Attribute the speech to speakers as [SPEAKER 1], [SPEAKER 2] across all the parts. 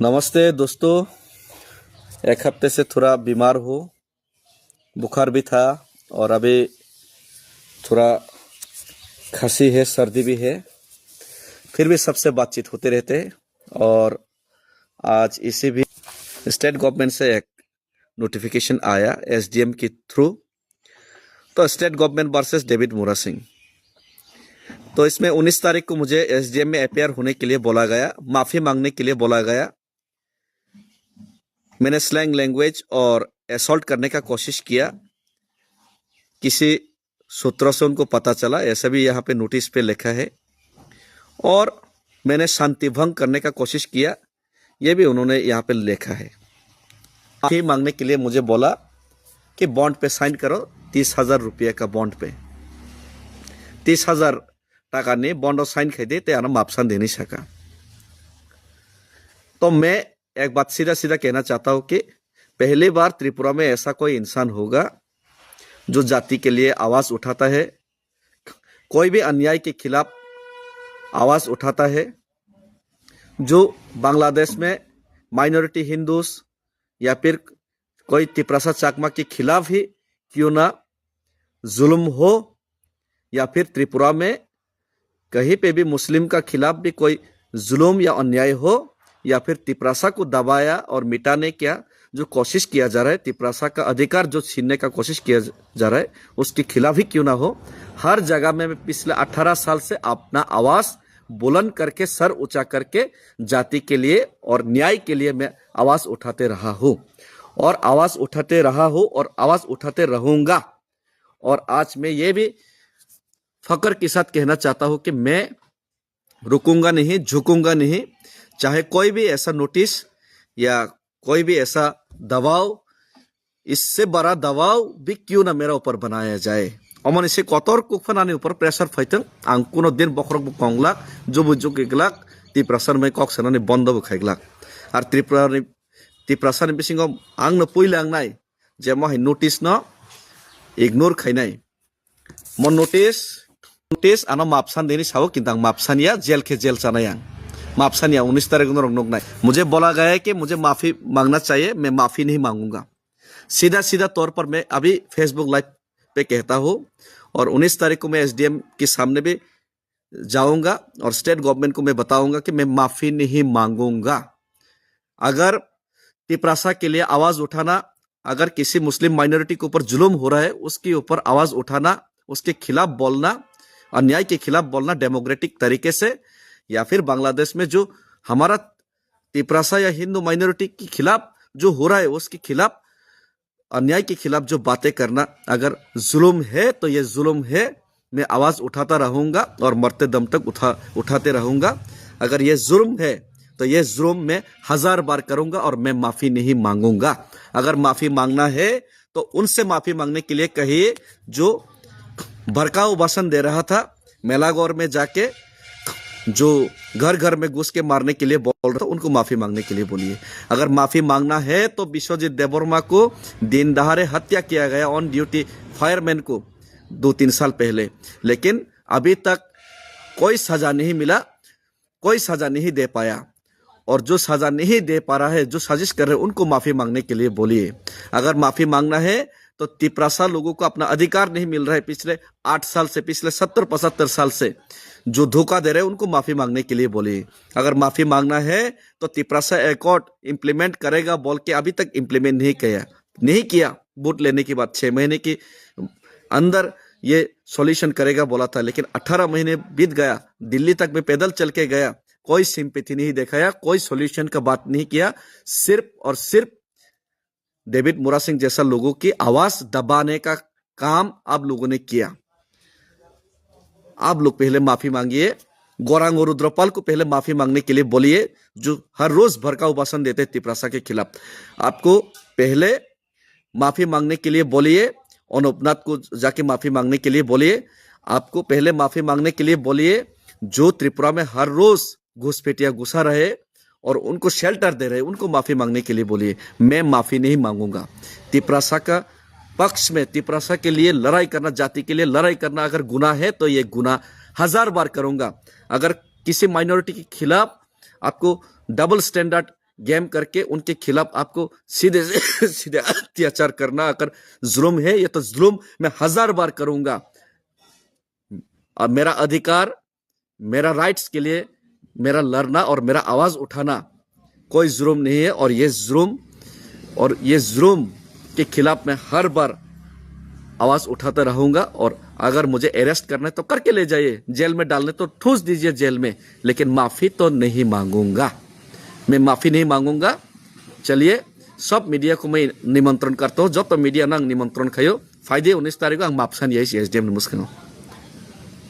[SPEAKER 1] नमस्ते दोस्तों। एक हफ्ते से थोड़ा बीमार हूँ, बुखार भी था और अभी थोड़ा खांसी है, सर्दी भी है। फिर भी सबसे बातचीत होते रहते हैं। और आज इसी भी स्टेट गवर्नमेंट से एक नोटिफिकेशन आया एसडीएम के थ्रू। तो स्टेट गवर्नमेंट वर्सेस डेविड मोरा सिंह। तो इसमें 19 तारीख को मुझे एसडीएम में अपेयर होने के लिए बोला गया, माफ़ी मांगने के लिए बोला गया। मैंने स्लैंग लैंग्वेज और असॉल्ट करने का कोशिश किया, किसी सूत्रों से उनको पता चला, ऐसा भी यहाँ पे नोटिस पे लिखा है। और मैंने शांति भंग करने का कोशिश किया, ये भी उन्होंने यहाँ पे लिखा है। माफी मांगने के लिए मुझे बोला कि बॉन्ड पे साइन करो, 30,000 रुपये का बॉन्ड पे 30,000 टाका ने बॉन्ड और साइन खाई दे तो आना मापसान दे नहीं सका। तो मैं एक बात सीधा सीधा कहना चाहता हूँ कि पहली बार त्रिपुरा में ऐसा कोई इंसान होगा जो जाति के लिए आवाज़ उठाता है, कोई भी अन्याय के खिलाफ आवाज़ उठाता है, जो बांग्लादेश में माइनॉरिटी हिंदूस या फिर कोई तिपरासा चाकमा के खिलाफ ही क्यों ना जुल्म हो, या फिर त्रिपुरा में कहीं पे भी मुस्लिम का खिलाफ भी कोई जुल्म या अन्याय हो, या फिर तिपरासा को दबाया और मिटाने का जो कोशिश किया जा रहा है, तिपरासा का अधिकार जो छीनने का कोशिश किया जा रहा है, उसके खिलाफ ही क्यों ना हो, हर जगह में मैं पिछले 18 साल से अपना आवाज़ बुलंद करके, सर ऊंचा करके जाति के लिए और न्याय के लिए मैं आवाज़ उठाते रहा हूँ और आवाज़ उठाते रहा हूँ और आवाज़ उठाते रहूँगा। और आज मैं ये भी फक्र के साथ कहना चाहता हूँ कि मैं रुकूंगा नहीं, झुकूंगा नहीं, चाहे कोई भी ऐसा नोटिस या कोई भी ऐसा दबाव, इससे बड़ा दबाव भी क्यों ना मेरा ऊपर बनाया जाए। अमन इसे कतर कुफनाने ऊपर प्रेशर फैतों आं कुनो दिन बखरक कंगलाक जुबु जुगलाक तिप्रासार में कक सोनानै बन्द खाइगलाक और तिप्रासार बिसिङाव आंनो पुइलांनाय जे माहाय नोटिस न इग्नोर खाइनाय मन नोटिस आनो मापसान देनी सावो किंतु आं मापसानिया जेल के जेल जानाय आं मापसानिया 19 तारीख को नोगनाय। मुझे बोला गया है कि मुझे माफ़ी मांगना चाहिए, मैं माफ़ी नहीं मांगूंगा। सीधा तौर पर मैं अभी फेसबुक लाइव पे कहता हूँ और 19 तारीख को मैं एसडीएम के सामने भी जाऊंगा और स्टेट गवर्नमेंट को मैं बताऊंगा कि मैं माफ़ी नहीं मांगूंगा। अगर तिपरासा के लिए आवाज़ उठाना, अगर किसी मुस्लिम माइनॉरिटी के ऊपर जुल्म हो रहा है उसके ऊपर आवाज़ उठाना, उसके खिलाफ बोलना, अन्याय के खिलाफ बोलना डेमोक्रेटिक तरीके से, या फिर बांग्लादेश में जो हमारा तिपरासा या हिंदू माइनॉरिटी के खिलाफ जो हो रहा है उसके खिलाफ, अन्याय के खिलाफ जो बातें करना, अगर जुल्म है तो ये जुल्म है, मैं आवाज़ उठाता रहूँगा और मरते दम तक उठाते रहूँगा। अगर ये जुल्म है तो ये जुल्म मैं 1000 बार करूँगा और मैं माफ़ी नहीं मांगूंगा। अगर माफ़ी मांगना है तो उनसे माफ़ी मांगने के लिए कहिए जो भड़काऊ भाषण दे रहा था, मेलागौर में जाके जो घर घर में घुस के मारने के लिए बोल रहा था, उनको माफ़ी मांगने के लिए बोलिए। अगर माफ़ी मांगना है तो विश्वजीत देबवर्मा को दिन दहाड़े हत्या किया गया ऑन ड्यूटी फायरमैन को 2-3 साल पहले, लेकिन अभी तक कोई सज़ा नहीं मिला, कोई सज़ा नहीं दे पाया। और जो सज़ा नहीं दे पा रहा है, जो साजिश कर रहे हैं, उनको माफ़ी मांगने के लिए बोलिए। अगर माफ़ी मांगना है तो तिपरासा लोगों को अपना अधिकार नहीं मिल रहा है, पिछले 8 साल से, पिछले 70-75 साल से जो धोखा दे रहे हैं, उनको माफ़ी मांगने के लिए बोलिए। अगर माफ़ी मांगना है तो तिपरासा एकॉर्ड इम्प्लीमेंट करेगा बोल के अभी तक इम्प्लीमेंट नहीं किया। वोट लेने के बाद 6 महीने के अंदर ये सॉल्यूशन करेगा बोला था, लेकिन 18 महीने बीत गया, दिल्ली तक मैं पैदल चल के गया, कोई सिंपैथी नहीं दिखाया, कोई सॉल्यूशन का बात नहीं किया। सिर्फ और सिर्फ डेविड मोरा सिंह जैसा लोगों की आवाज दबाने का काम आप लोगों ने किया। आप लोग पहले माफी मांगिए, गौरांग और रुद्रपाल को पहले माफी मांगने के लिए बोलिए, जो हर रोज भड़काऊ भाषण देते हैं तिपरासा के खिलाफ। आपको पहले माफी मांगने के लिए बोलिए, अनुपनाथ को जाके माफी मांगने के लिए बोलिए। आपको पहले माफी मांगने के लिए बोलिए जो त्रिपुरा में हर रोज घुसपैठिया घुसा रहे और उनको शेल्टर दे रहे, उनको माफी मांगने के लिए बोलिए। मैं माफी नहीं मांगूंगा। तिपरासा का पक्ष में, तिपरासा के लिए लड़ाई करना, जाति के लिए लड़ाई करना अगर गुनाह है तो ये गुनाह 1000 बार करूंगा। अगर किसी माइनॉरिटी के खिलाफ आपको डबल स्टैंडर्ड गेम करके उनके खिलाफ आपको सीधे से सीधे अत्याचार करना अगर जुल्म है, ये तो जुल्म मैं 1000 बार करूंगा। और मेरा अधिकार, मेरा राइट्स के लिए मेरा लड़ना और मेरा आवाज उठाना कोई जुल्म नहीं है। और ये जुल्म के खिलाफ मैं हर बार आवाज उठाता रहूंगा। और अगर मुझे अरेस्ट करना है तो करके ले जाइए, जेल में डालने तो ठूस दीजिए जेल में, लेकिन माफी तो नहीं मांगूंगा, मैं माफी नहीं मांगूंगा। चलिए, सब मीडिया को मैं निमंत्रण करता हूँ, जब तो मीडिया ना निमंत्रण खायो फायदे 19 तारिख को आं मापसानि एसडीएम मुस्काङाव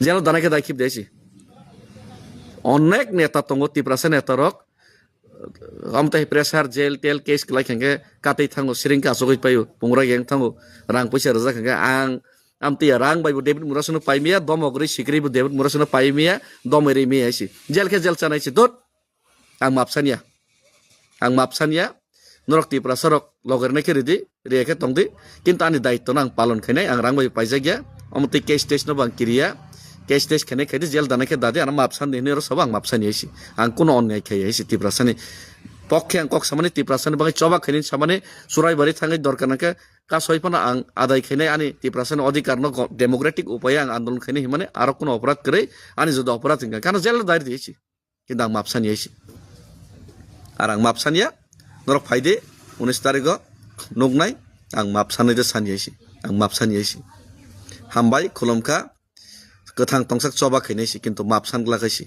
[SPEAKER 1] जेल दानायखौ दायखिब देसी अनेक नेता दङ तिप्रासा नेता रक आमताय प्रेसार जेल तेल केस लाइखांगे कातै थाङो सिरिंका आसगै पायो पंग्रा गें थाङो रां पैसा रजाखांगे आं आमतिया रां बायबो डेभिड मुरासनो पाइमिया दमगरि सिग्रिबो डेभिड मुरासनो पाइमिया दमरै मेयासि जेलखे जेल चानायसि दत आं मापसानिया नरक तिप्रासा रक लगरनायखे रेदि रेखे तंदि किन्तु आंनि दायित्व आं पालन खायनाय आं रां बायबो पाइजागिया अमतै केस टेस्ट नो बां किरिया केस टेस्ट खेने खायदि जेल दानायखे दादि आं मापसानि नेरो सब आं मापसानि आइसि आं कोनो अन्याय खायसि तिप्रासानि पक्षे आं कक सामाने तिप्रासानि बागै चबा खैनि सामाने सुराइबारि थाङै दरकारनाखे कासयफाना आं आदाय खैनाय आनि तिप्रासानि अधिकार न डेमोक्रेटिक उपाय आं आन्दोलन खैनाय हिमाने आरो कोनो अपराध करै आनि जुदा अपराध हिंगा कारण जेल दायरि दिसि किन्तु आं मापसानि आइसि आरो आं मापसानिया नरक फायदे 19 तारिख नुगनाय आं मापसानि दे सानि आइसि आं मापसानि आइसि हामबाय खुलुमखा गोथां तंसाक चबा खैनायसि किन्तु मापसान लागायसि।